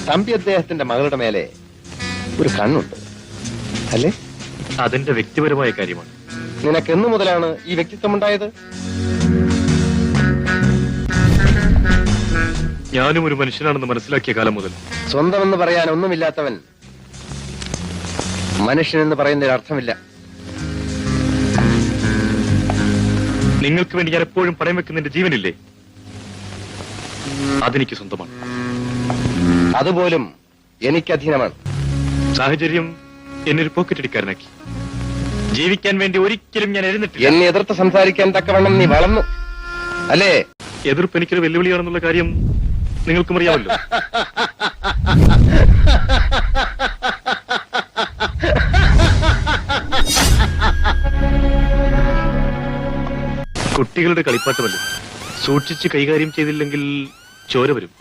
തമ്പി അദ്ദേഹത്തിന്റെ മകളുടെ മേലെ ഒരു കണ്ണുണ്ട് അല്ലേ? അതെന്റെ വ്യക്തിപരമായ കാര്യമാണ്. നിനക്ക് എന്നു മുതലാണ് ഈ വ്യക്തിത്വം ഉണ്ടായത്? ഞാനും ഒരു മനുഷ്യനാണെന്ന് മനസ്സിലാക്കിയ കാലം മുതൽ. സ്വന്തമെന്ന് പറയാൻ ഒന്നുമില്ലാത്തവൻ മനുഷ്യനെന്ന് പറയുന്നതിൽ അർത്ഥമില്ല. നിങ്ങൾക്ക് വേണ്ടി ഞാൻ എപ്പോഴും പണയം വെക്കുന്ന എന്റെ ജീവനില്ലേ, അതെനിക്ക് സ്വന്തമാണ്. അതുപോലും എനിക്ക് അധീനമാണ്. സാഹചര്യം എന്നെ ഒരു പോക്കറ്റടിക്കാരനാക്കി. ജീവിക്കാൻ വേണ്ടി ഒരിക്കലും ഞാൻ എഴുന്നിട്ടില്ല. എന്നെ എതിർത്ത് സംസാരിക്കാൻ തക്കവണ്ണം നീ വളർന്നു അല്ലേ? എതിർപ്പ് എനിക്കൊരു വെല്ലുവിളിയാണെന്നുള്ള കാര്യം നിങ്ങൾക്കും അറിയാമല്ലോ. കുട്ടികളുടെ കളിപ്പാട്ടമല്ലേ, സൂക്ഷിച്ച് കൈകാര്യം ചെയ്തില്ലെങ്കിൽ ചോര വരും.